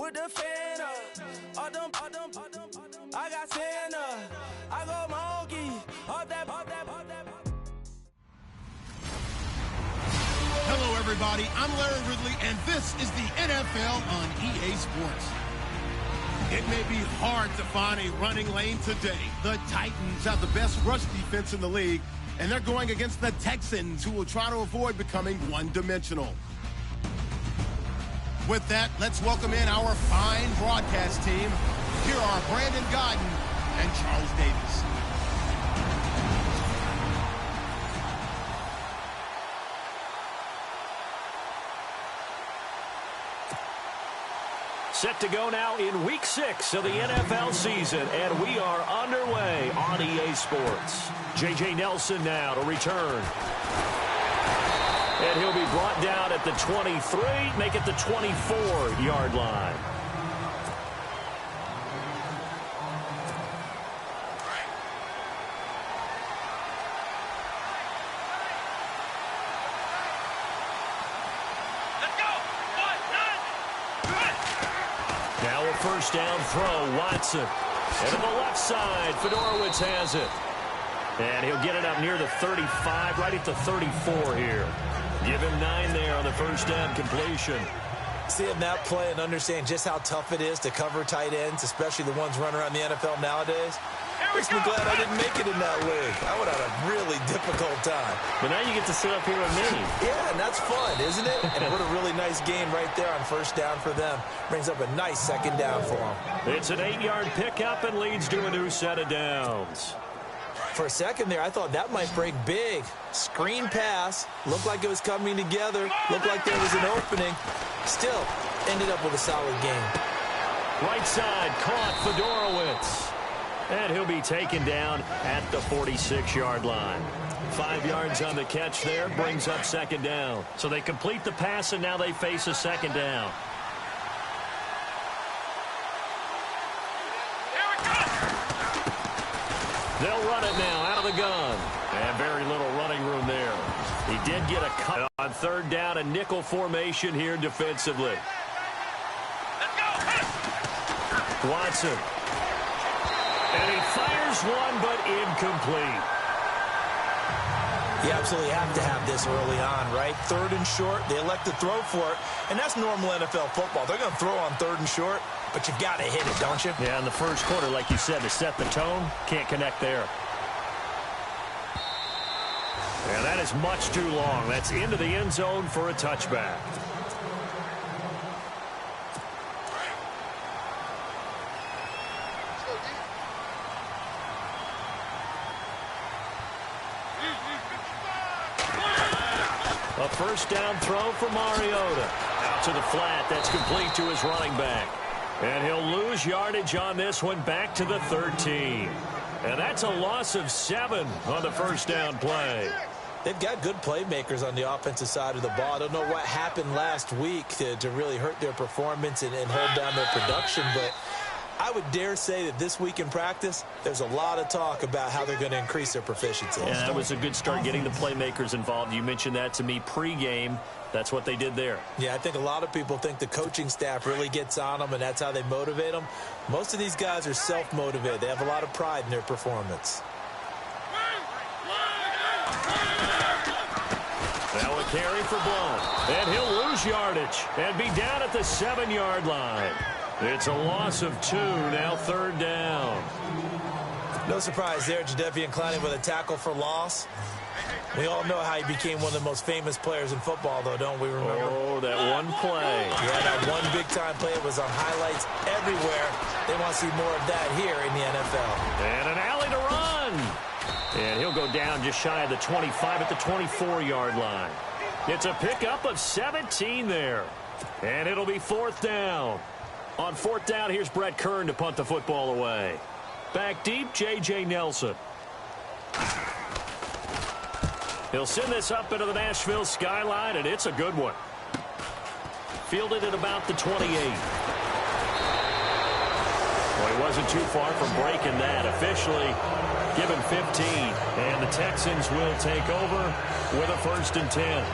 with the fan up. I got Santa. I go monkey. Up that. Hello, everybody. I'm Larry Ridley, and this is the NFL on EA Sports. It may be hard to find a running lane today. The Titans have the best rush defense in the league, and they're going against the Texans, who will try to avoid becoming one-dimensional. With that, let's welcome in our fine broadcast team. Here are Brandon Godden and Charles Davis. Set to go now in Week 6 of the NFL season, and we are underway on EA Sports. J.J. Nelson now to return. And he'll be brought down at the 23, make it the 24-yard line. First down throw, Watson. And on the left side, Fedorowicz has it. And he'll get it up near the 35, right at the 34 here. Give him 9 there on the first down completion. Seeing that play and understand just how tough it is to cover tight ends, especially the ones running around the NFL nowadays, makes me glad I didn't make it in that league. I would have had a really difficult time. But now you get to sit up here with me. Yeah, and that's fun, isn't it? And what a really nice game right there on first down for them. Brings up a nice second down for them. It's an 8-yard pickup and leads to a new set of downs. For a second there, I thought that might break big. Screen pass. Looked like it was coming together. Looked like there was an opening. Still, ended up with a solid game. Right side, caught Fedorowicz. And he'll be taken down at the 46-yard line. 5 yards on the catch there, brings up second down. So they complete the pass, and now they face a second down. They'll run it now out of the gun. And very little running room there. He did get a cut on third down, a nickel formation here defensively. Watson. And he fires one, but incomplete. You absolutely have to have this early on, right? Third and short, they elect to throw for it, and that's normal NFL football. They're going to throw on third and short, but you've got to hit it, don't you? Yeah, in the first quarter, like you said, to set the tone, can't connect there. And that is much too long. That's into the end zone for a touchback. A first down throw for Mariota. Out to the flat. That's complete to his running back. And he'll lose yardage on this one back to the 13. And that's a loss of 7 on the first down play. They've got good playmakers on the offensive side of the ball. I don't know what happened last week to really hurt their performance and hold down their production, but I would dare say that this week in practice, there's a lot of talk about how they're going to increase their proficiency. Yeah, that was a good start getting the playmakers involved. You mentioned that to me pregame. That's what they did there. Yeah, I think a lot of people think the coaching staff really gets on them, and that's how they motivate them. Most of these guys are self-motivated. They have a lot of pride in their performance. Now a carry for Blount. And he'll lose yardage and be down at the 7-yard line. It's a loss of 2, now third down. No surprise there, Jadeveon Clowney with a tackle for loss. We all know how he became one of the most famous players in football, though, don't we remember? Oh, that one play. Yeah, that one big-time play. It was on highlights everywhere. They want to see more of that here in the NFL. And an alley to run. And he'll go down just shy of the 25 at the 24-yard line. It's a pickup of 17 there. And it'll be fourth down. On fourth down, here's Brett Kern to punt the football away. Back deep, J.J. Nelson. He'll send this up into the Nashville skyline, and it's a good one. Fielded at about the 28. Well, he wasn't too far from breaking that. Officially given 15, and the Texans will take over with a 1st and 10.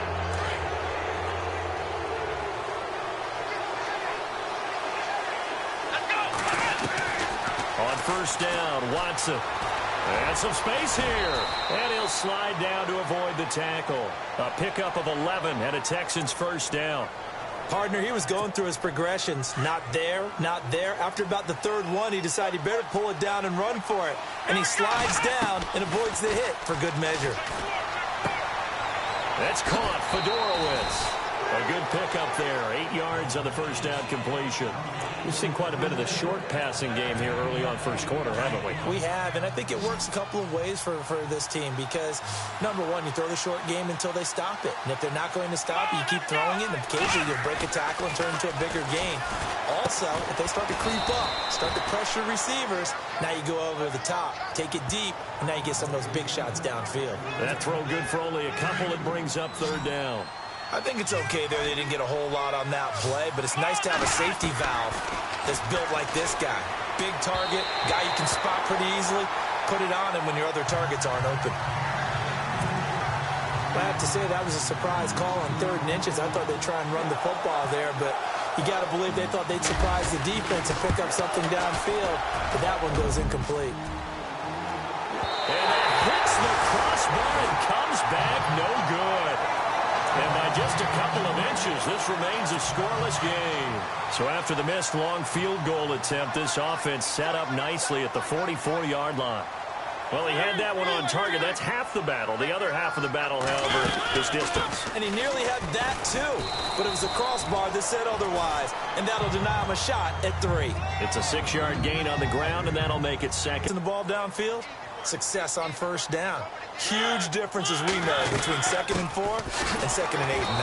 first down. Watson. And some space here. And he'll slide down to avoid the tackle. A pickup of 11 and a Texans first down. Partner, he was going through his progressions. Not there, not there. After about the third one, he decided he better pull it down and run for it. And he slides down and avoids the hit for good measure. That's caught. Fedorowicz. A good pickup there. 8 yards on the first down completion. We've seen quite a bit of the short passing game here early on first quarter, haven't we? We have, and I think it works a couple of ways for this team because, number one, you throw the short game until they stop it. And if they're not going to stop it, you keep throwing it, and occasionally you'll break a tackle and turn it into a bigger gain. Also, if they start to creep up, start to pressure receivers, now you go over the top, take it deep, and now you get some of those big shots downfield. That throw good for only a couple. It brings up third down. I think it's okay there. They didn't get a whole lot on that play, but it's nice to have a safety valve that's built like this guy. Big target, guy you can spot pretty easily. Put it on him when your other targets aren't open. I have to say that was a surprise call on 3rd and inches. I thought they'd try and run the football there, but you got to believe they thought they'd surprise the defense and pick up something downfield, but that one goes incomplete. And that hits the crossbar and comes back no good. And by just a couple of inches, this remains a scoreless game. So after the missed long field goal attempt, this offense set up nicely at the 44-yard line. Well, he had that one on target. That's half the battle. The other half of the battle, however, is distance. And he nearly had that, too. But it was a crossbar that said otherwise. And that'll deny him a shot at 3. It's a 6-yard gain on the ground, and that'll make it second. And the ball downfield, success on first down. Huge difference, as we know, between 2nd and 4 and 2nd and 8 and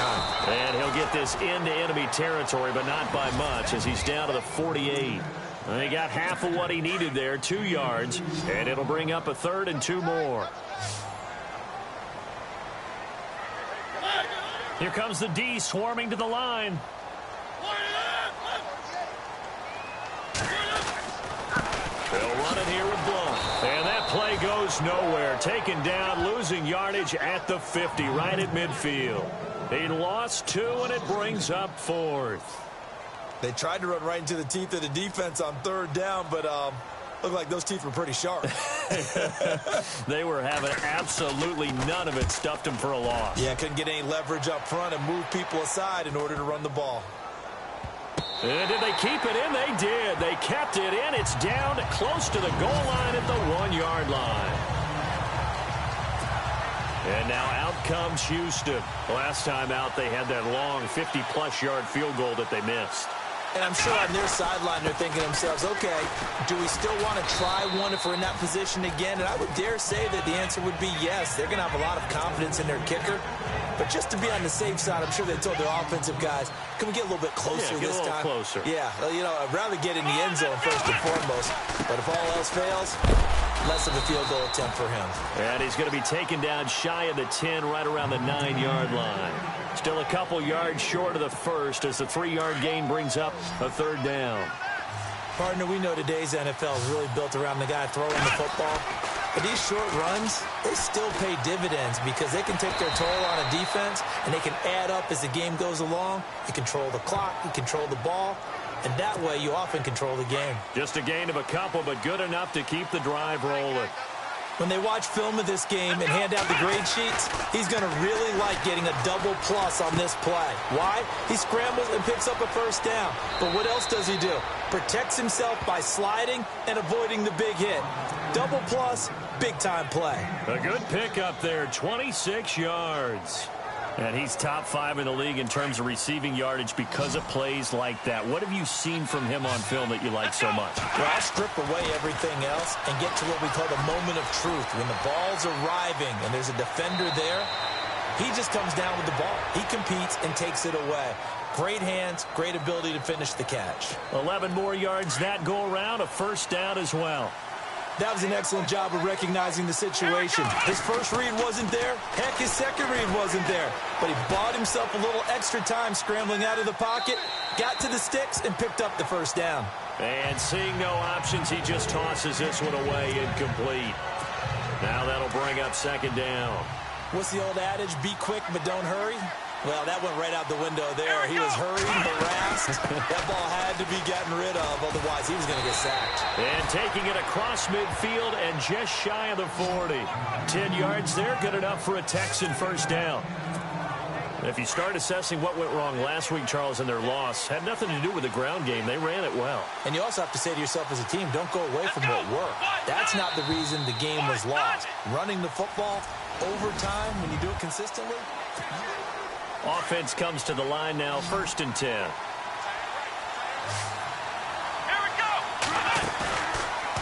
9. And he'll get this into enemy territory, but not by much, as he's down to the 48. And he got half of what he needed there, 2 yards, and it'll bring up a 3rd and 2 more. Here comes the D swarming to the line. They'll run it here with Blount. And that play goes nowhere. Taken down, losing yardage at the 50, right at midfield. He lost 2, and it brings up 4th. They tried to run right into the teeth of the defense on 3rd down, but looked like those teeth were pretty sharp. They were having absolutely none of it. Stuffed them for a loss. Yeah, couldn't get any leverage up front and move people aside in order to run the ball. And did they keep it in? They did. They kept it in. It's down close to the goal line at the 1-yard line. And now out comes Houston. Last time out, they had that long 50-plus yard field goal that they missed. And I'm sure on their sideline they're thinking to themselves, okay, do we still want to try one if we're in that position again? And I would dare say that the answer would be yes. They're going to have a lot of confidence in their kicker. But just to be on the safe side, I'm sure they told their offensive guys, can we get a little bit closer this time? Closer. Yeah, you know, I'd rather get in the end zone first and foremost. But if all else fails, less of a field goal attempt for him. And he's going to be taken down shy of the 10, right around the 9-yard line. Still a couple yards short of the first as the 3-yard gain brings up a 3rd down. Partner, we know today's NFL is really built around the guy throwing the football. But these short runs, they still pay dividends because they can take their toll on a defense and they can add up as the game goes along. You control the clock, you control the ball, and that way you often control the game. Just a gain of a couple, but good enough to keep the drive rolling. When they watch film of this game and hand out the grade sheets, he's going to really like getting a double plus on this play. Why? He scrambles and picks up a first down. But what else does he do? Protects himself by sliding and avoiding the big hit. Double plus, big-time play. A good pickup there, 26 yards. And he's top 5 in the league in terms of receiving yardage because of plays like that. What have you seen from him on film that you like so much? Well, I'll strip away everything else and get to what we call the moment of truth. When the ball's arriving and there's a defender there, he just comes down with the ball. He competes and takes it away. Great hands, great ability to finish the catch. 11 more yards that go around, a first down as well. That was an excellent job of recognizing the situation. His first read wasn't there. Heck, his second read wasn't there. But he bought himself a little extra time scrambling out of the pocket, got to the sticks, and picked up the first down. And seeing no options, he just tosses this one away incomplete. Now that'll bring up 2nd down. What's the old adage? Be quick, but don't hurry. Well, that went right out the window there. He was hurried, harassed. That ball had to be gotten rid of, otherwise he was going to get sacked. And taking it across midfield and just shy of the 40. 10 yards there, good enough for a Texan first down. If you start assessing what went wrong last week, Charles, in their loss, had nothing to do with the ground game. They ran it well. And you also have to say to yourself as a team, don't go away from what worked. That's not the reason the game was lost. Running the football over time when you do it consistently. Offense comes to the line now, 1st and 10.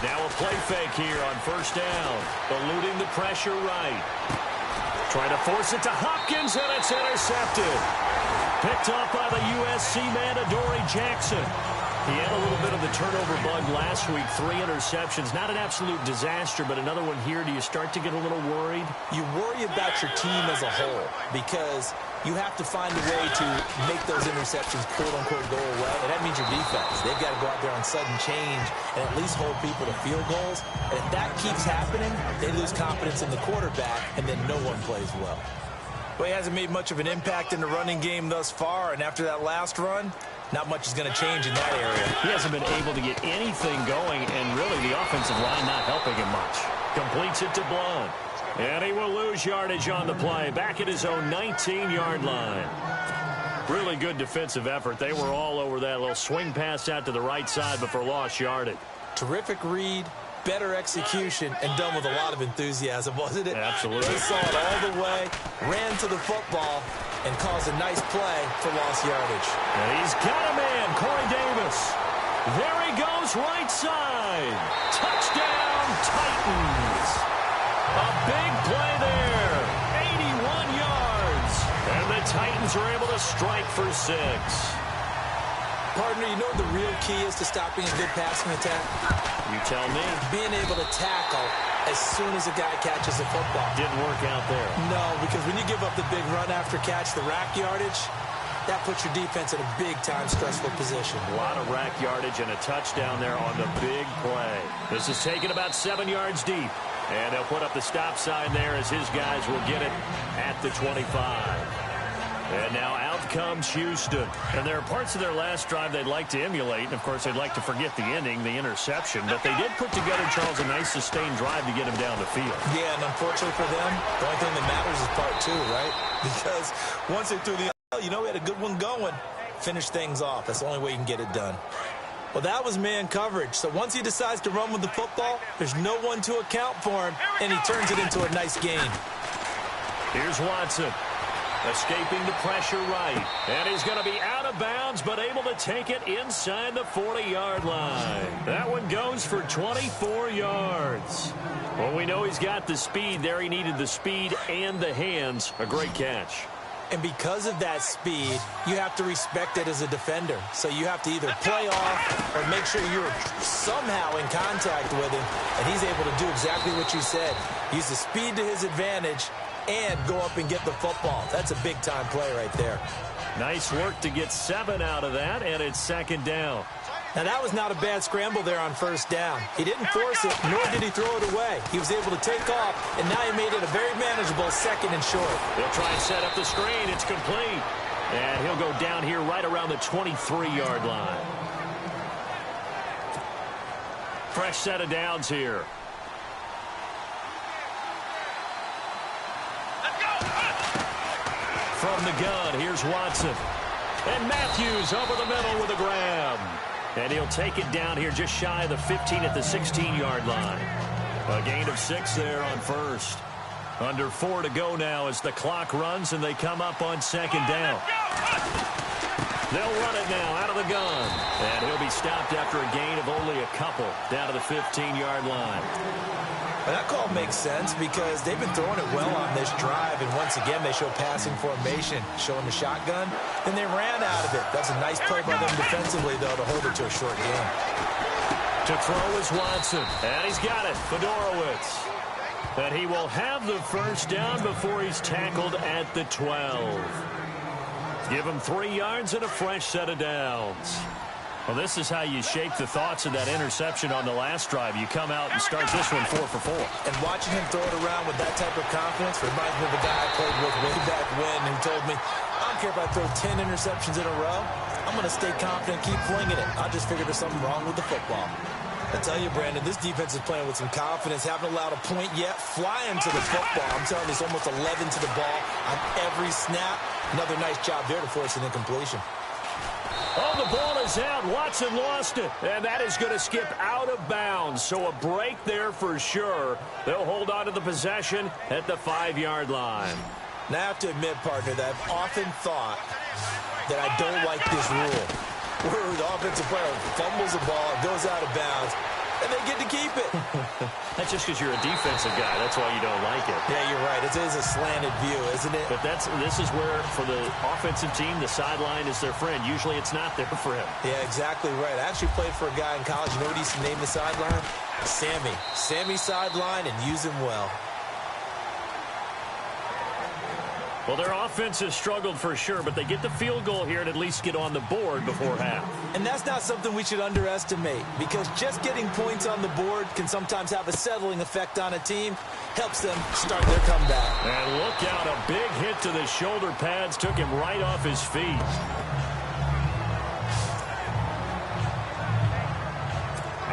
Now a play fake here on 1st down. Eluding the pressure right. Trying to force it to Hopkins, and it's intercepted. Picked off by the USC man, Adoree Jackson. He had a little bit of the turnover bug last week, 3 interceptions. Not an absolute disaster, but another one here. Do you start to get a little worried? You worry about your team as a whole because you have to find a way to make those interceptions, quote-unquote, go away. And that means your defense. They've got to go out there on sudden change and at least hold people to field goals. And if that keeps happening, they lose confidence in the quarterback, and then no one plays well. Well, he hasn't made much of an impact in the running game thus far, and after that last run, not much is going to change in that area. He hasn't been able to get anything going, and really the offensive line not helping him much. Completes it to Blunt. And he will lose yardage on the play, back at his own 19-yard line. Really good defensive effort. They were all over that little swing pass out to the right side before lost yardage. Terrific read, better execution, and done with a lot of enthusiasm, wasn't it? Absolutely. They saw it all the way, ran to the football, and caused a nice play for lost yardage. And he's got a man, Corey Davis. There he goes, right side. Touchdown, Titans. A big play there, 81 yards. And the Titans are able to strike for 6. Partner, you know what the real key is to stopping a good passing attack? You tell me. Being able to tackle as soon as a guy catches the football. Didn't work out there. No, because when you give up the big run after catch, the rack yardage, that puts your defense in a big-time stressful position. A lot of rack yardage and a touchdown there on the big play. This is taken about 7 yards deep. And they'll put up the stop sign there as his guys will get it at the 25. And now out comes Houston. And there are parts of their last drive they'd like to emulate. And, of course, they'd like to forget the ending, the interception. But they did put together, Charles, a nice sustained drive to get him down the field. Yeah, and unfortunately for them, the only thing that matters is part 2, right? Because once they threw the, we had a good one going. Finish things off. That's the only way you can get it done. Well, that was man coverage. So once he decides to run with the football, there's no one to account for him, and he turns it into a nice gain. Here's Watson. Escaping the pressure right. And he's going to be out of bounds, but able to take it inside the 40-yard line. That one goes for 24 yards. Well, we know he's got the speed there. He needed the speed and the hands. A great catch. And because of that speed, you have to respect it as a defender. So you have to either play off or make sure you're somehow in contact with him. And he's able to do exactly what you said. Use the speed to his advantage and go up and get the football. That's a big-time play right there. Nice work to get 7 out of that, and it's 2nd down. Now, that was not a bad scramble there on 1st down. He didn't force it, nor did he throw it away. He was able to take off, and now he made it a very manageable 2nd and short. He'll try and set up the screen. It's complete. And he'll go down here right around the 23-yard line. Fresh set of downs here. From the gun, here's Watson. And Matthews over the middle with a grab. And he'll take it down here just shy of the 15 at the 16-yard line. A gain of 6 there on 1st. Under 4 to go now as the clock runs and they come up on 2nd down. They'll run it now out of the gun. And he'll be stopped after a gain of only a couple down to the 15-yard line. Well, that call makes sense because they've been throwing it well on this drive, and once again they show passing formation, showing the shotgun, and they ran out of it. That's a nice play by them defensively, though, to hold it to a short game. To throw is Watson, and he's got it, Fedorowicz. And he will have the 1st down before he's tackled at the 12. Give him 3 yards and a fresh set of downs. Well, this is how you shape the thoughts of that interception on the last drive. You come out and start this one 4 for 4. And watching him throw it around with that type of confidence reminds me of a guy I played with way back when who told me, I'm don't care if I throw 10 interceptions in a row. I'm going to stay confident and keep flinging it. I just figured there's something wrong with the football. I tell you, Brandon, this defense is playing with some confidence. Haven't allowed a point yet. Flying to the football. I'm telling you, it's almost 11 to the ball on every snap. Another nice job there to force an incompletion. Oh, the ball is out. Watson lost it. And that is going to skip out of bounds. So a break there for sure. They'll hold on to the possession at the 5-yard line. Now, I have to admit, partner, that I've often thought that I don't like this rule, where the offensive player fumbles the ball, goes out of bounds, and they get to keep it. That's just because you're a defensive guy. That's why you don't like it. Yeah, you're right. It is a slanted view, isn't it? But this is where, for the offensive team, the sideline is their friend. Usually it's not there for him. Yeah, exactly right. I actually played for a guy in college. You know what he used to name the sideline? Sammy. Sammy sideline, and use him well. Well, their offense has struggled for sure, but they get the field goal here and at least get on the board before half. And that's not something we should underestimate, because just getting points on the board can sometimes have a settling effect on a team. Helps them start their comeback. And look out, a big hit to the shoulder pads took him right off his feet.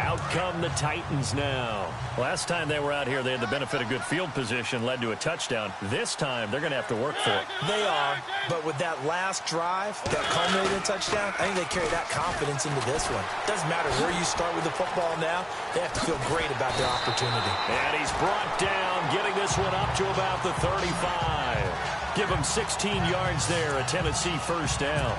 Out come the Titans now. Last time they were out here, they had the benefit of good field position, led to a touchdown. This time, they're going to have to work for it. They are, but with that last drive that culminated in a touchdown, I think they carry that confidence into this one. Doesn't matter where you start with the football now, they have to feel great about their opportunity. And he's brought down, getting this one up to about the 35. Give him 16 yards there, a Tennessee first down.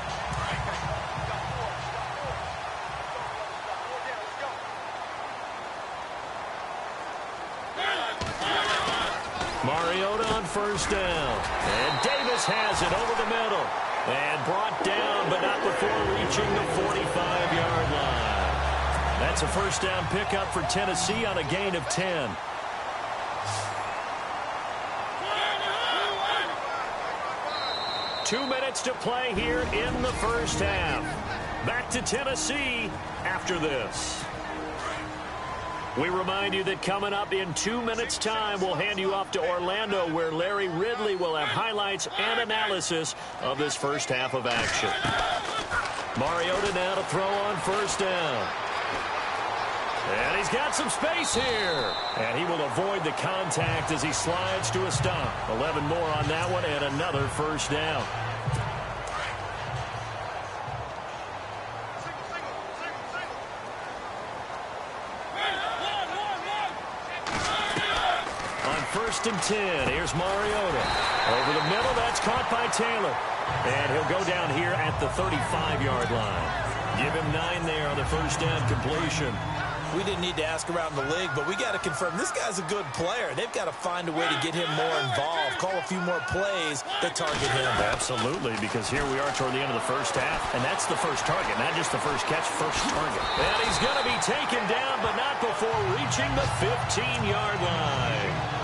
Mariota on first down. And Davis has it over the middle. And brought down, but not before reaching the 45-yard line. That's a first down pickup for Tennessee on a gain of 10. Two minutes to play here in the first half. Back to Tennessee after this. We remind you that coming up in 2 minutes' time, we'll hand you off to Orlando, where Larry Ridley will have highlights and analysis of this first half of action. Mariota now to throw on first down. And he's got some space here. And he will avoid the contact as he slides to a stop. 11 more on that one and another first down. First and 10. Here's Mariota. Over the middle, that's caught by Taylor. And he'll go down here at the 35-yard line. Give him 9 there on the first down completion. We didn't need to ask around the league, but we got to confirm this guy's a good player. They've got to find a way to get him more involved, call a few more plays that target him. Absolutely, because here we are toward the end of the first half, and that's the first target, not just the first catch, first target. And he's going to be taken down, but not before reaching the 15-yard line.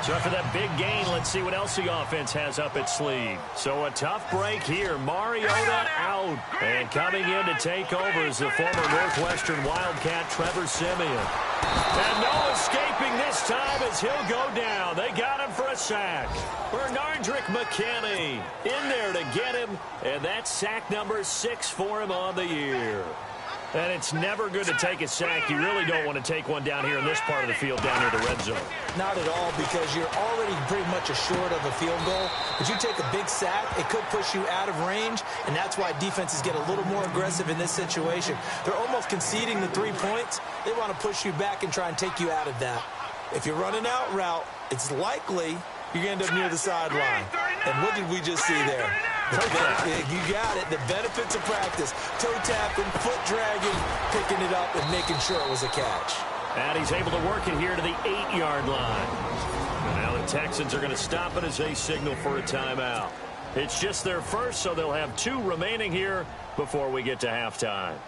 So after that big gain, let's see what else the offense has up its sleeve. So a tough break here. Mariota out. And coming in to take over is the former Northwestern Wildcat, Trevor Siemian. And no escaping this time as he'll go down. They got him for a sack. Bernardrick McKinney in there to get him. And that's sack number 6 for him on the year. And it's never good to take a sack. You really don't want to take one down here in this part of the field, down near the red zone. Not at all, because you're already pretty much assured of a field goal. But you take a big sack, it could push you out of range, and that's why defenses get a little more aggressive in this situation. They're almost conceding the 3 points. They want to push you back and try and take you out of that. If you're running out route, it's likely you're going to end up near the sideline. And what did we just see there? You got it. The benefits of practice. Toe tapping, foot dragging, picking it up, and making sure it was a catch. And he's able to work it here to the 8-yard line. And now the Texans are going to stop it as they signal for a timeout. It's just their first, so they'll have 2 remaining here before we get to halftime.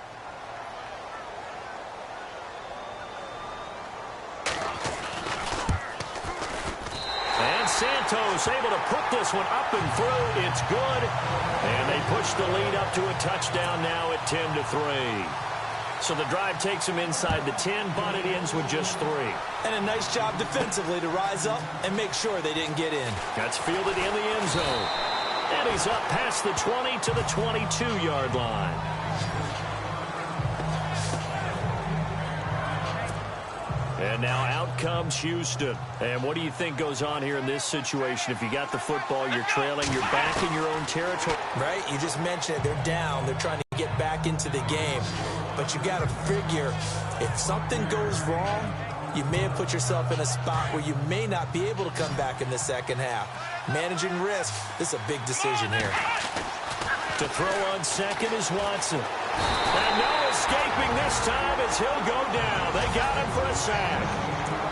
And Santos able to put this one up and through. It's good. And they push the lead up to a touchdown now at 10-3. So the drive takes them inside the 10, but it ends with just 3. And a nice job defensively to rise up and make sure they didn't get in. That's fielded in the end zone. And he's up past the 20 to the 22-yard line. And now out comes Houston. And what do you think goes on here in this situation? If you got the football, you're trailing, you're back in your own territory. Right, you just mentioned it. They're down. They're trying to get back into the game. But you got to figure, if something goes wrong, you may have put yourself in a spot where you may not be able to come back in the second half. Managing risk, this is a big decision here. To throw on second is Watson. And no escaping this time as he'll go down. They got him for a sack.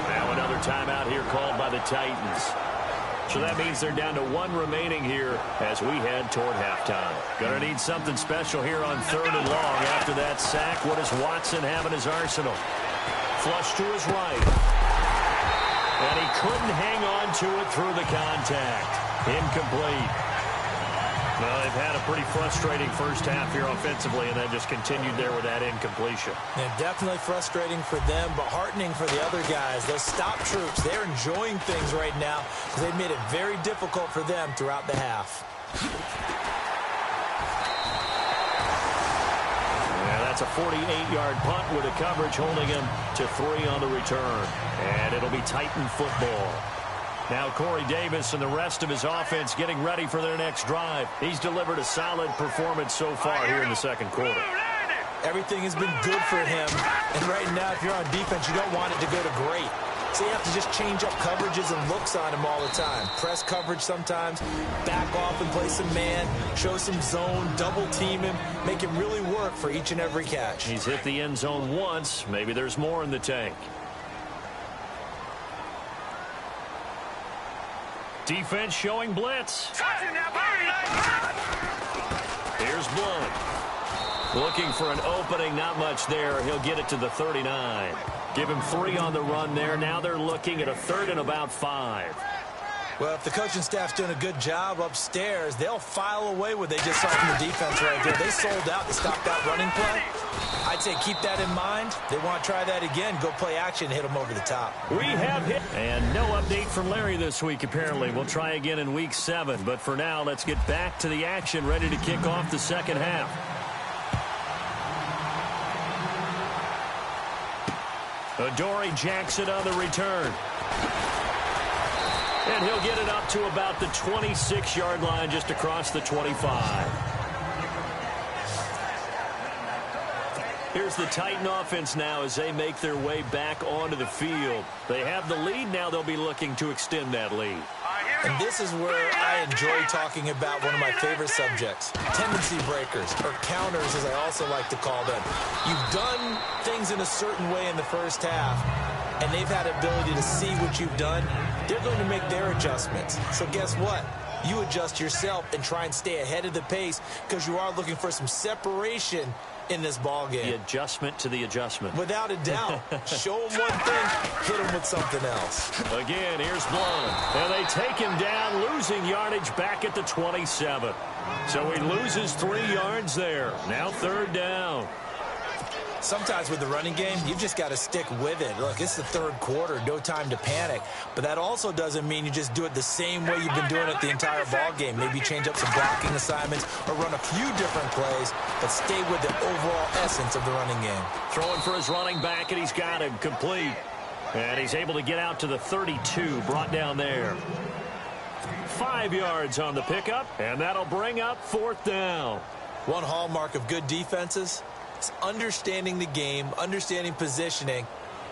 Now another timeout here called by the Titans. So that means they're down to one remaining here as we head toward halftime. Gonna need something special here on 3rd and long. After that sack, what does Watson have in his arsenal? Flush to his right. And he couldn't hang on to it through the contact. Incomplete. Well, they've had a pretty frustrating first half here offensively, and then just continued there with that incompletion. Yeah, definitely frustrating for them, but heartening for the other guys. Those stop troops, they're enjoying things right now because they've made it very difficult for them throughout the half. Yeah, that's a 48-yard punt with a coverage holding him to 3 on the return. And it'll be Titan football. Now Corey Davis and the rest of his offense getting ready for their next drive. He's delivered a solid performance so far here in the second quarter. Everything has been good for him. And right now, if you're on defense, you don't want it to go to great. So you have to just change up coverages and looks on him all the time. Press coverage sometimes, back off and play some man, show some zone, double team him, make him really work for each and every catch. He's hit the end zone once. Maybe there's more in the tank. Defense showing blitz. Here's Blunt. Looking for an opening, not much there. He'll get it to the 39. Give him 3 on the run there. Now they're looking at a 3rd and about 5. Well, if the coaching staff's doing a good job upstairs, they'll file away what they just saw from the defense right there. They sold out to stop that running play. I'd say keep that in mind. They want to try that again. Go play action, hit them over the top. We have hit. And no update from Larry this week, apparently. We'll try again in week 7. But for now, let's get back to the action, ready to kick off the second half. Adoree Jackson on the return. And he'll get it up to about the 26-yard line, just across the 25. Here's the Titan offense now as they make their way back onto the field. They have the lead. Now they'll be looking to extend that lead. And this is where I enjoy talking about one of my favorite subjects, tendency breakers, or counters as I also like to call them. You've done things in a certain way in the first half, and they've had ability to see what you've done. They're going to make their adjustments. So guess what? You adjust yourself and try and stay ahead of the pace because you are looking for some separation in this ball game. The adjustment to the adjustment. Without a doubt. Show them one thing, hit them with something else. Again, here's Blunt. And they take him down, losing yardage back at the 27. So he loses 3 yards there. Now 3rd down. Sometimes with the running game, you've just got to stick with it. Look, it's the 3rd quarter, no time to panic. But that also doesn't mean you just do it the same way you've been doing it the entire ball game. Maybe change up some blocking assignments or run a few different plays, but stay with the overall essence of the running game. Throwing for his running back, and he's got him complete. And he's able to get out to the 32, brought down there. 5 yards on the pickup, and that'll bring up 4th down. One hallmark of good defenses is understanding the game, understanding positioning,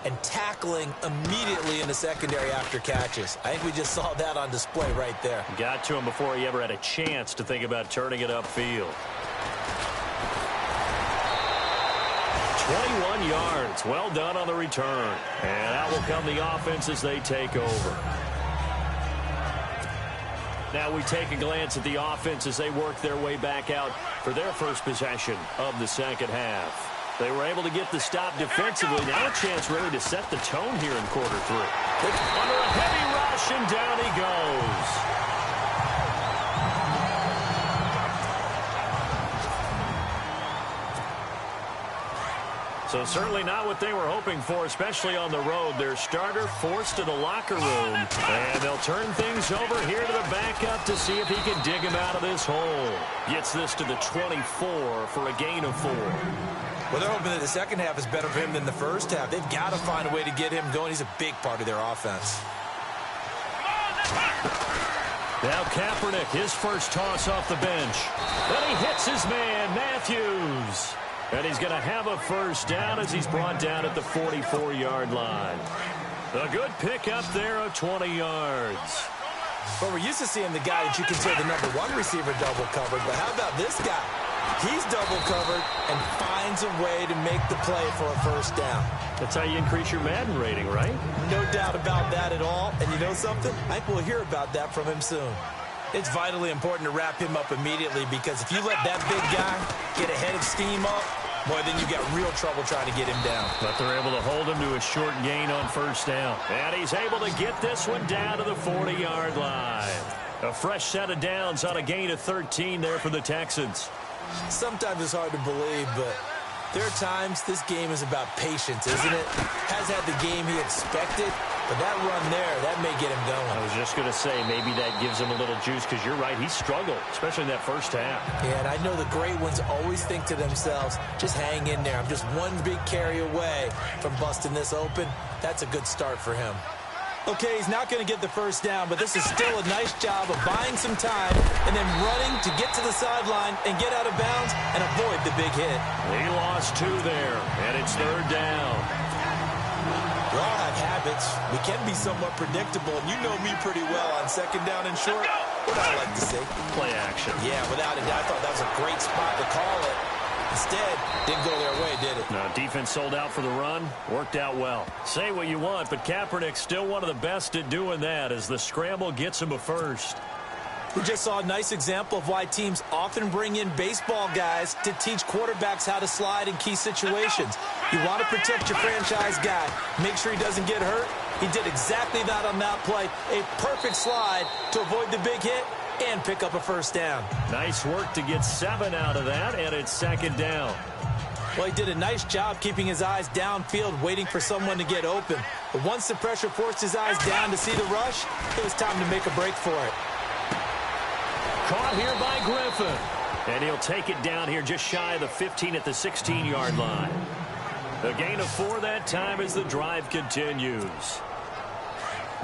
and tackling immediately in the secondary after catches. I think we just saw that on display right there. Got to him before he ever had a chance to think about turning it upfield. 21 yards. Well done on the return. And out will come the offense as they take over. Now we take a glance at the offense as they work their way back out for their first possession of the second half. They were able to get the stop defensively. Now a chance really to set the tone here in quarter 3. Under a heavy rush, and down he goes. So certainly not what they were hoping for, especially on the road. Their starter forced to the locker room. And they'll turn things over here to the backup to see if he can dig him out of this hole. Gets this to the 24 for a gain of 4. Well, they're hoping that the second half is better for him than the first half. They've got to find a way to get him going. He's a big part of their offense. Now Kaepernick, his first toss off the bench. And he hits his man, Matthews. And he's going to have a first down as he's brought down at the 44-yard line. A good pickup there of 20 yards. Well, we're used to seeing the guy that you consider the #1 receiver double covered, but how about this guy? He's double covered and finds a way to make the play for a first down. That's how you increase your Madden rating, right? No doubt about that at all. And you know something? I think we'll hear about that from him soon. It's vitally important to wrap him up immediately, because if you let that big guy get a head of steam up, boy, then you got real trouble trying to get him down. But they're able to hold him to a short gain on first down. And he's able to get this one down to the 40-yard line. A fresh set of downs on a gain of 13 there for the Texans. Sometimes it's hard to believe, but there are times this game is about patience, isn't it? Has had the game he expected, but that run there, that may get him going. I was just going to say, maybe that gives him a little juice, because you're right, he struggled, especially in that first half. Yeah, and I know the great ones always think to themselves, just hang in there. I'm just one big carry away from busting this open. That's a good start for him. Okay, he's not going to get the first down, but this is still a nice job of buying some time and then running to get to the sideline and get out of bounds and avoid the big hit. He lost 2 there, and it's third down. We all have habits. We can be somewhat predictable, and you know me pretty well on second down and short. What I like to see. Play action. Yeah, without a doubt. I thought that was a great spot to call it. Instead, didn't go their way, did it? No, defense sold out for the run. Worked out well. Say what you want, but Kaepernick's still one of the best at doing that as the scramble gets him a first. We just saw a nice example of why teams often bring in baseball guys to teach quarterbacks how to slide in key situations. You want to protect your franchise guy. Make sure he doesn't get hurt. He did exactly that on that play. A perfect slide to avoid the big hit and pick up a first down. Nice work to get 7 out of that, and it's second down. Well, he did a nice job keeping his eyes downfield, waiting for someone to get open. But once the pressure forced his eyes down to see the rush, it was time to make a break for it. Caught here by Griffin. And he'll take it down here just shy of the 15 at the 16-yard line. A gain of 4 that time as the drive continues.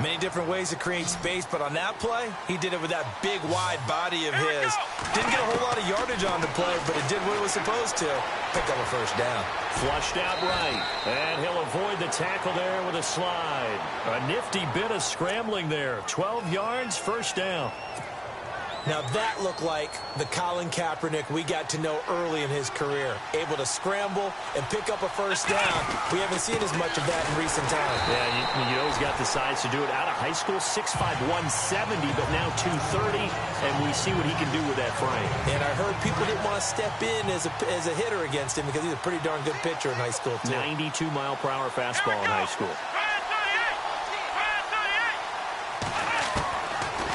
Many different ways to create space, but on that play, he did it with that big, wide body of his. Didn't get a whole lot of yardage on the play, but it did what it was supposed to. Pick up a first down. Flushed out right, and he'll avoid the tackle there with a slide. A nifty bit of scrambling there. 12 yards, first down. Now that looked like the Colin Kaepernick we got to know early in his career. Able to scramble and pick up a first down. We haven't seen as much of that in recent times. Yeah, you know he's got the size to do it. Out of high school, 6'5", 170, but now 230, and we see what he can do with that frame. And I heard people didn't want to step in as a hitter against him because he's a pretty darn good pitcher in high school, too. 92-mile-per-hour fastball in high school.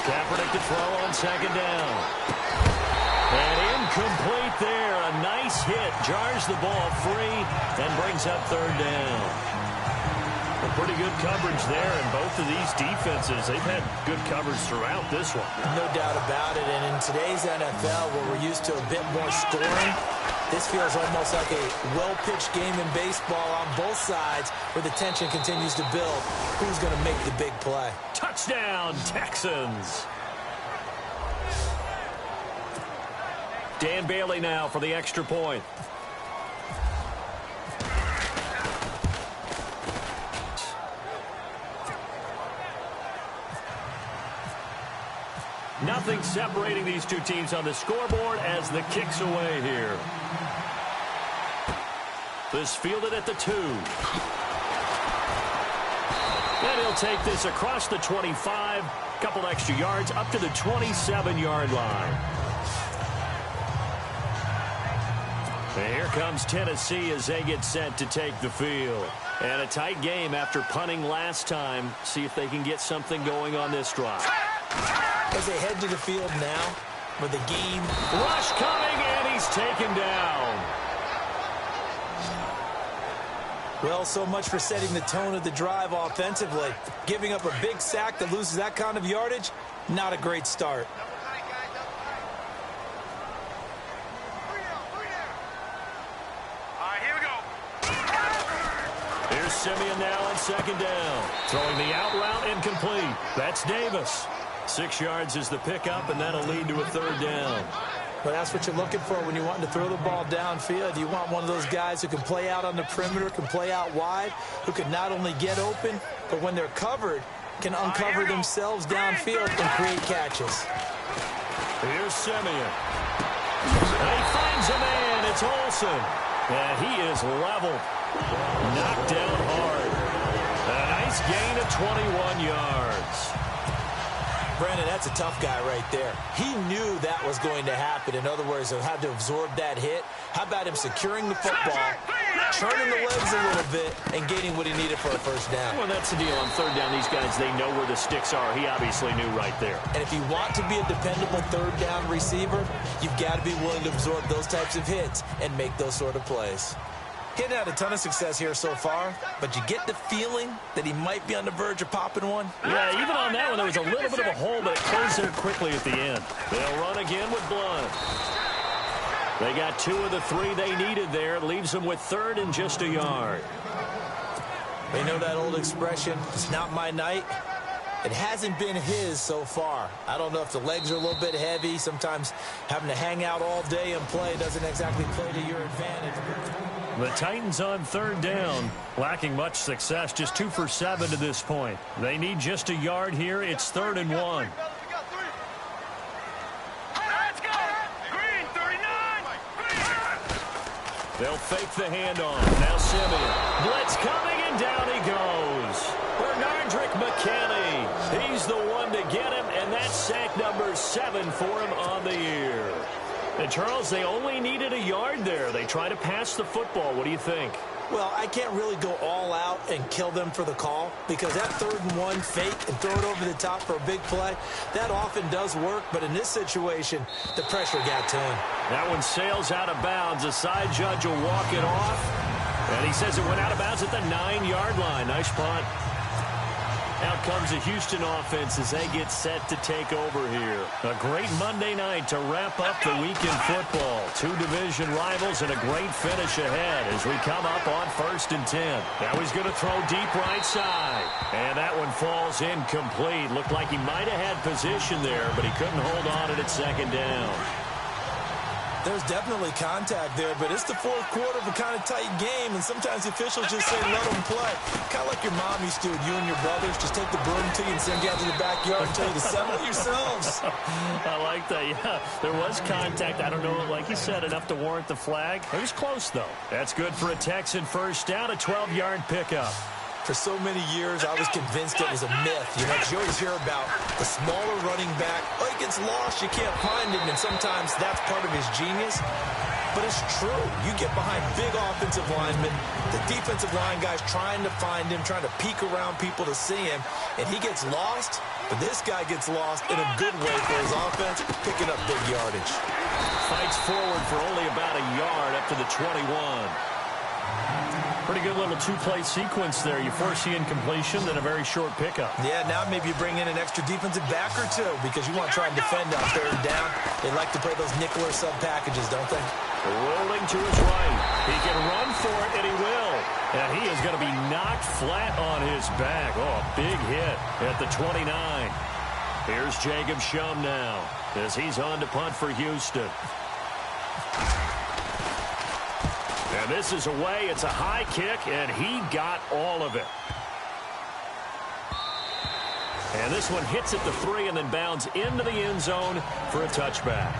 Kaepernick to throw on second down. And incomplete there. A nice hit. Jars the ball free and brings up third down. A pretty good coverage there in both of these defenses. They've had good coverage throughout this one. No doubt about it. And in today's NFL, where we're used to a bit more scoring, this feels almost like a well-pitched game in baseball on both sides where the tension continues to build. Who's going to make the big play? Touchdown, Texans. Dan Bailey now for the extra point. Nothing separating these two teams on the scoreboard as the kick's away here. This fielded at the 2. And he'll take this across the 25, couple extra yards up to the 27-yard line. And here comes Tennessee as they get set to take the field. And a tight game after punting last time. See if they can get something going on this drive. As they head to the field now with the game. Rush coming, and he's taken down. Well, so much for setting the tone of the drive offensively. Giving up a big sack that loses that kind of yardage, not a great start. Here's Simeon now on second down. Throwing the out route incomplete. That's Davis. 6 yards is the pickup, and that'll lead to a third down. Well, that's what you're looking for when you want to throw the ball downfield. You want one of those guys who can play out on the perimeter, can play out wide, who can not only get open, but when they're covered, can uncover themselves downfield and create catches. Here's Simeon. And he finds a man. It's Olsen. And he is leveled. Knocked down hard. A nice gain of 21 yards. Brandon, that's a tough guy right there. He knew that was going to happen. In other words, he'll have to absorb that hit. How about him securing the football, turning the legs a little bit, and getting what he needed for a first down? Well, that's the deal. On third down, these guys, they know where the sticks are. He obviously knew right there. And if you want to be a dependable third down receiver, you've got to be willing to absorb those types of hits and make those sort of plays. He hadn't had a ton of success here so far, but you get the feeling that he might be on the verge of popping one. Yeah, even on that one, there was a little bit of a hole, but it closed there quickly at the end. They'll run again with Blunt. They got 2 of the 3 they needed there. It leaves them with third and just a yard. They know that old expression, it's not my night. It hasn't been his so far. I don't know if the legs are a little bit heavy. Sometimes having to hang out all day and play doesn't exactly play to your advantage. The Titans on third down, lacking much success, just 2 for 7 to this point. They need just a yard here. It's 3rd and 1. They'll fake the handoff. Now Simeon. Blitz coming, and down he goes. Bernardrick McKinney. He's the one to get him, and that's sack number 7 for him on the year. And, Charles, they only needed a yard there. They try to pass the football. What do you think? Well, I can't really go all out and kill them for the call because that 3rd and 1 fake and throw it over the top for a big play, that often does work. But in this situation, the pressure got to him. That one sails out of bounds. A side judge will walk it off. And he says it went out of bounds at the 9-yard line. Nice punt. Out comes the Houston offense as they get set to take over here. A great Monday night to wrap up the week in football. 2 division rivals and a great finish ahead as we come up on 1st and 10. Now he's going to throw deep right side. And that one falls incomplete. Looked like he might have had position there, but he couldn't hold on it at 2nd down. There's definitely contact there, but it's the 4th quarter of a kind of tight game, and sometimes the officials just say let them play. Kind of like your mom used to, you and your brothers just take the broom to you and send you out to the backyard and tell you to settle yourselves. I like that, yeah. There was contact. I don't know, like you said, enough to warrant the flag. It was close, though. That's good for a Texan first down, a 12-yard pickup. For so many years, I was convinced it was a myth. You know, you always hear about the smaller running back. Oh, he gets lost, you can't find him, and sometimes that's part of his genius. But it's true. You get behind big offensive linemen, the defensive line guys trying to find him, trying to peek around people to see him, and he gets lost. But this guy gets lost in a good way for his offense, picking up big yardage. Fights forward for only about a yard up to the 21. Pretty good little 2-play sequence there. You force the incompletion, then a very short pickup. Yeah, now maybe you bring in an extra defensive back or 2 because you want to try and defend on 3rd down. They like to play those nickel or sub packages, don't they? Rolling to his right. He can run for it, and he will. And he is going to be knocked flat on his back. Oh, a big hit at the 29. Here's Jacob Shum now as he's on to punt for Houston. And this is away. It's a high kick, and he got all of it. And this one hits at the 3 and then bounds into the end zone for a touchback.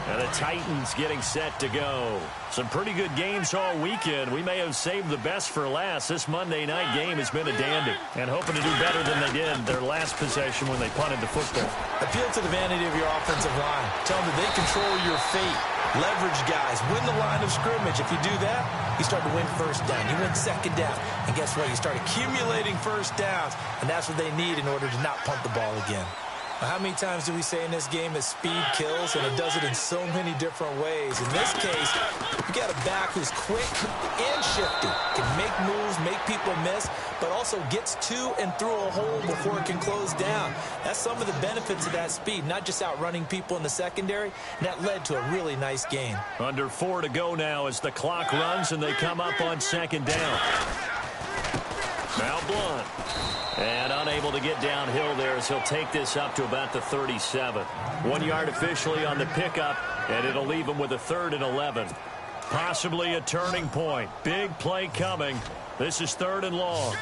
And the Titans getting set to go. Some pretty good games all weekend. We may have saved the best for last. This Monday night game has been a dandy. And hoping to do better than they did their last possession when they punted the football. Appeal to the vanity of your offensive line. Tell them that they control your fate. Leverage guys. Win the line of scrimmage. If you do that, you start to win 1st down. You win 2nd down. And guess what? You start accumulating 1st downs. And that's what they need in order to not punt the ball again. How many times do we say in this game that speed kills, and it does it in so many different ways? In this case, you got a back who's quick and shifty, can make moves, make people miss, but also gets to and through a hole before it can close down. That's some of the benefits of that speed, not just outrunning people in the secondary, and that led to a really nice gain. Under 4 to go now as the clock runs and they come up on second down. Now Blunt. And unable to get downhill there as he'll take this up to about the 37. 1 yard officially on the pickup, and it'll leave him with a 3rd and 11. Possibly a turning point. Big play coming. This is 3rd and long.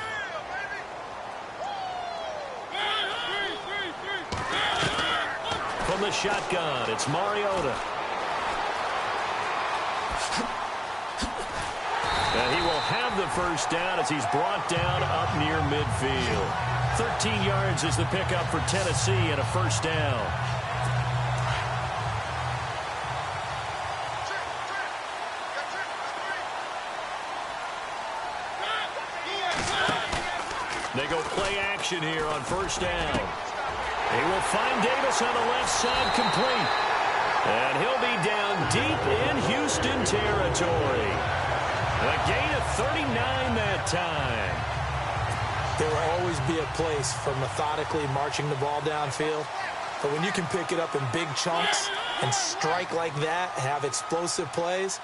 From the shotgun, it's Mariota. And he will have the first down as he's brought down up near midfield. 13 yards is the pickup for Tennessee and a first down. They go play action here on first down. He will find Davis on the left side, complete. And he'll be down deep in Houston territory. A gain of 39 that time. There will always be a place for methodically marching the ball downfield. But when you can pick it up in big chunks and strike like that, have explosive plays,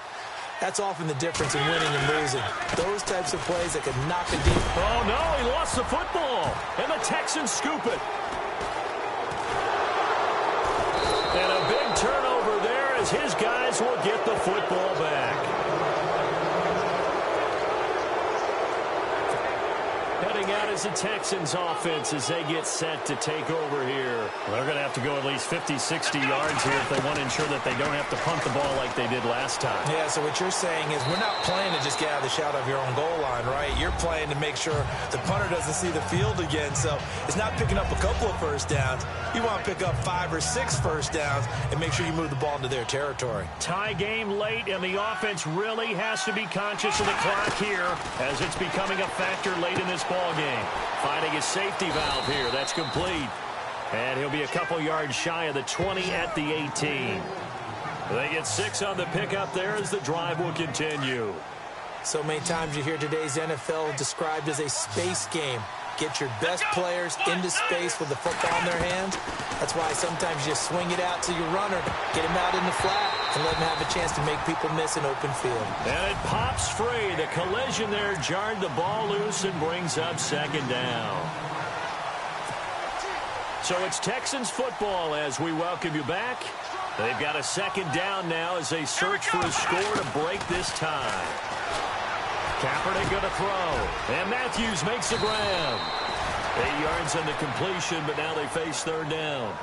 that's often the difference in winning and losing. Those types of plays that can knock it deep. Oh, no, he lost the football. And the Texans scoop it. And a big turnover there as his guys will get the football back. Heading out is the Texans offense as they get set to take over here. Well, they're going to have to go at least 50, 60 yards here if they want to ensure that they don't have to punt the ball like they did last time. Yeah, so what you're saying is we're not playing to just get out of the shadow of your own goal line, right? You're playing to make sure the punter doesn't see the field again. So it's not picking up a couple of first downs. You want to pick up 5 or 6 first downs and make sure you move the ball into their territory. Tie game late, and the offense really has to be conscious of the clock here as it's becoming a factor late in this ball game. Finding his safety valve here. That's complete. And he'll be a couple yards shy of the 20 at the 18. They get 6 on the pickup there as the drive will continue. So many times you hear today's NFL described as a space game. Get your best players into space with the football in their hands. That's why sometimes you swing it out to your runner, get him out in the flat, and let him have a chance to make people miss an open field. And it pops free. The collision there jarred the ball loose and brings up second down. So it's Texans football as we welcome you back. They've got a second down now as they search for a score to break this tie. Kaepernick going to throw. And Matthews makes the grab. 8 yards on the completion, but now they face third down.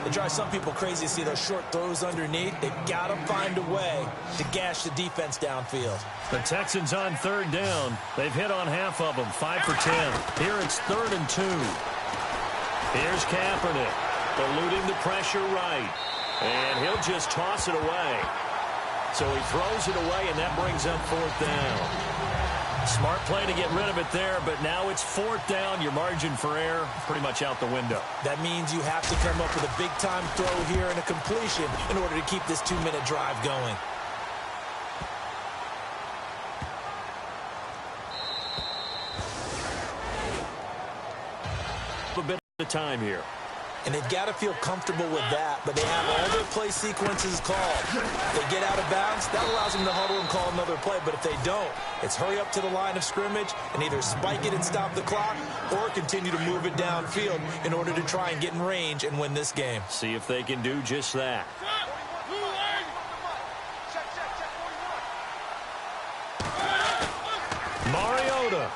It drives some people crazy to see those short throws underneath. They've got to find a way to gash the defense downfield. The Texans on third down. They've hit on half of them, 5 for 10. Here it's 3rd and 2. Here's Kaepernick, eluding the pressure right. And he'll just toss it away. So he throws it away, and that brings up 4th down. Smart play to get rid of it there, but now it's 4th down. Your margin for error pretty much out the window. That means you have to come up with a big-time throw here and a completion in order to keep this 2-minute drive going. A bit of time here. And they've got to feel comfortable with that, but they have all their play sequences called. If they get out of bounds, that allows them to huddle and call another play, but if they don't, it's hurry up to the line of scrimmage and either spike it and stop the clock or continue to move it downfield in order to try and get in range and win this game. See if they can do just that. Mariota.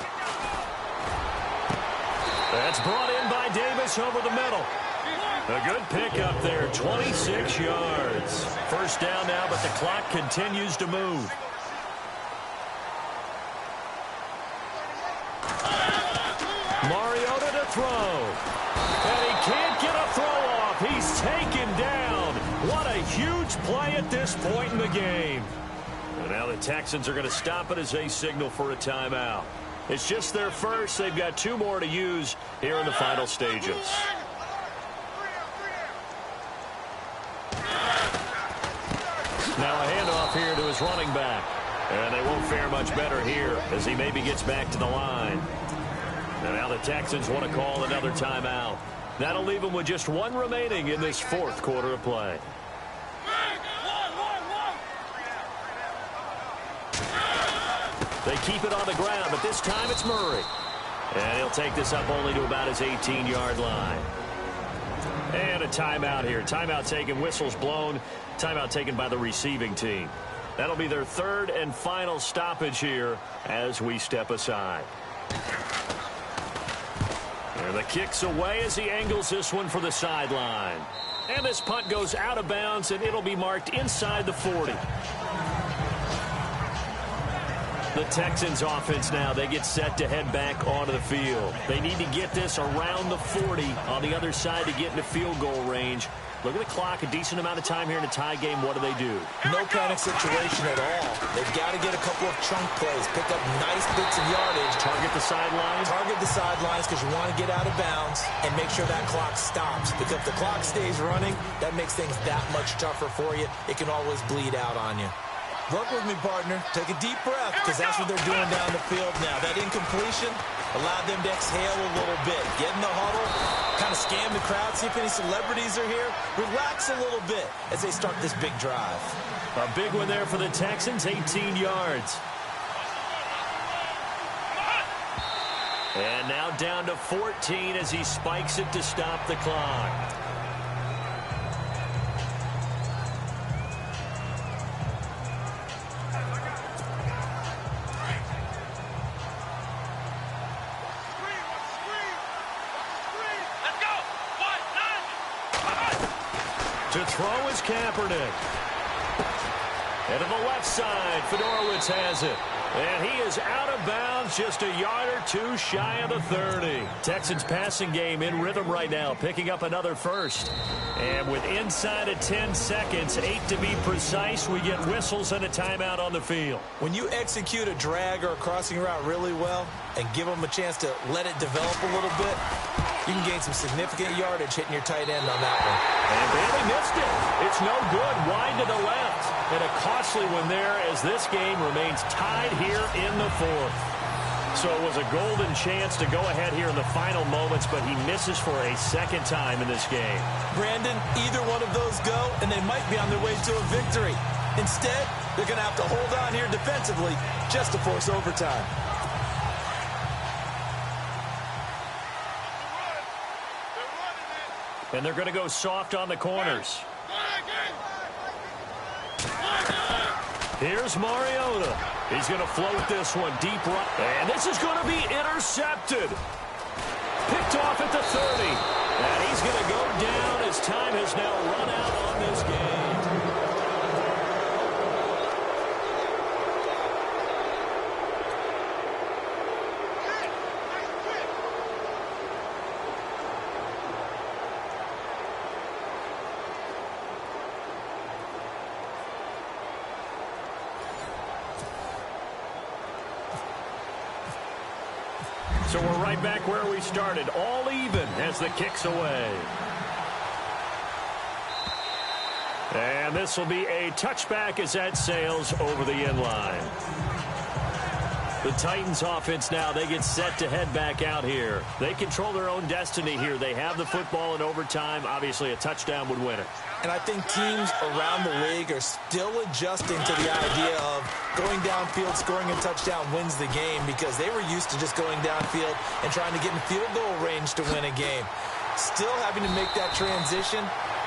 That's brought in by Davis over the middle. A good pickup there, 26 yards. First down now, but the clock continues to move. Mariota to throw. And he can't get a throw off. He's taken down. What a huge play at this point in the game. And now the Texans are going to stop it as they signal for a timeout. It's just their first. They've got 2 more to use here in the final stages. Now a handoff here to his running back. And they won't fare much better here as he maybe gets back to the line. And now the Texans want to call another timeout. That'll leave them with just one remaining in this fourth quarter of play. They keep it on the ground, but this time it's Murray. And he'll take this up only to about his 18-yard line. And a timeout here. Timeout taken, whistles blown. Timeout taken by the receiving team. That'll be their third and final stoppage here as we step aside. And the kick's away as he angles this one for the sideline. And this punt goes out of bounds, and it'll be marked inside the 40. The Texans offense now, they get set to head back onto the field. They need to get this around the 40 on the other side to get into field goal range. Look at the clock, a decent amount of time here in a tie game. What do? No panic situation at all. They've got to get a couple of chunk plays, pick up nice bits of yardage. Target the sidelines? Target the sidelines because you want to get out of bounds and make sure that clock stops. Because if the clock stays running, that makes things that much tougher for you. It can always bleed out on you. Work with me, partner. Take a deep breath because that's what they're doing down the field now. That incompletion allowed them to exhale a little bit. Get in the huddle, kind of scan the crowd, see if any celebrities are here. Relax a little bit as they start this big drive. A big one there for the Texans, 18 yards. And now down to 14 as he spikes it to stop the clock. To throw is Kaepernick. And to the left side, Fedorowicz has it. And he is out of bounds, just a yard or two shy of the 30. Texans passing game in rhythm right now, picking up another first. And with inside of 10 seconds, 8 to be precise, we get whistles and a timeout on the field. When you execute a drag or a crossing route really well and give them a chance to let it develop a little bit, you can gain some significant yardage hitting your tight end on that one. And barely missed it. It's no good. Wide to the left. And a costly one there as this game remains tied here in the fourth. So it was a golden chance to go ahead here in the final moments, but he misses for a second time in this game. Brandon, either one of those go, and they might be on their way to a victory. Instead, they're going to have to hold on here defensively just to force overtime. And they're going to go soft on the corners. Here's Mariota. He's going to float this one deep right. And this is going to be intercepted. Picked off at the 30. And he's going to go down as time has now run out on this game. So we're right back where we started, all even as the kick's away. And this will be a touchback as that sails over the end line. The Titans offense now, they get set to head back out here. They control their own destiny here. They have the football in overtime. Obviously, a touchdown would win it. And I think teams around the league are still adjusting to the idea of going downfield, scoring a touchdown wins the game because they were used to just going downfield and trying to get in field goal range to win a game. Still having to make that transition.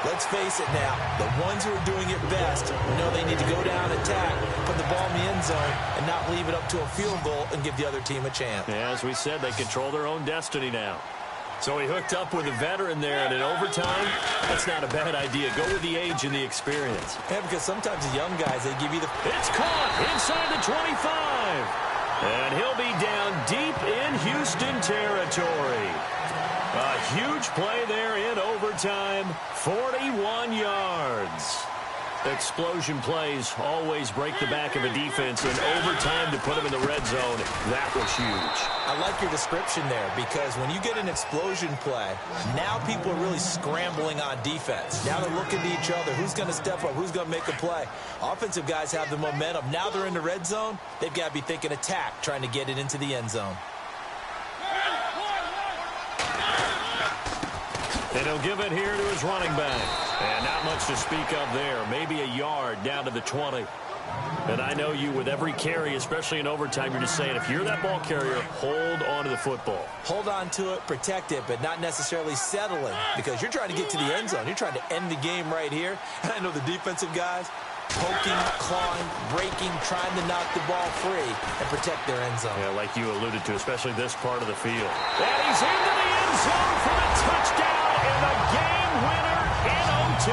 Let's face it now, the ones who are doing it best know they need to go down, attack, put the ball in the end zone, and not leave it up to a field goal and give the other team a chance. Yeah, as we said, they control their own destiny now. So he hooked up with a veteran there, and in overtime, that's not a bad idea. Go with the age and the experience. Yeah, because sometimes the young guys, they give you the... It's caught inside the 25. And he'll be down deep in Houston territory. A huge play there in overtime, 41 yards. Explosion plays always break the back of a defense, and overtime to put them in the red zone, that was huge. I like your description there, because when you get an explosion play, now people are really scrambling on defense. Now they're looking to each other. Who's going to step up? Who's going to make a play? Offensive guys have the momentum. Now they're in the red zone. They've got to be thinking attack, trying to get it into the end zone. And he'll give it here to his running back. And not much to speak of there. Maybe a yard down to the 20. And I know you, with every carry, especially in overtime, you're just saying, if you're that ball carrier, hold on to the football. Hold on to it, protect it, but not necessarily settling, because you're trying to get to the end zone. You're trying to end the game right here. And I know the defensive guys, poking, clawing, breaking, trying to knock the ball free and protect their end zone. Yeah, like you alluded to, especially this part of the field. And he's into the end zone for the touchdown and the game winner in OT.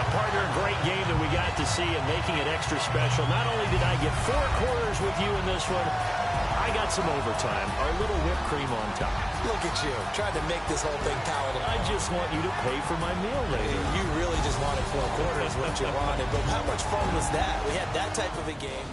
Partner, a great game that we got to see and making it extra special. Not only did I get 4 quarters with you in this one, I got some overtime, our little whipped cream on top. Look at you, trying to make this whole thing palatable. I just want you to pay for my meal later. You really just wanted 4 quarters, what you wanted. But how much fun was that? We had that type of a game.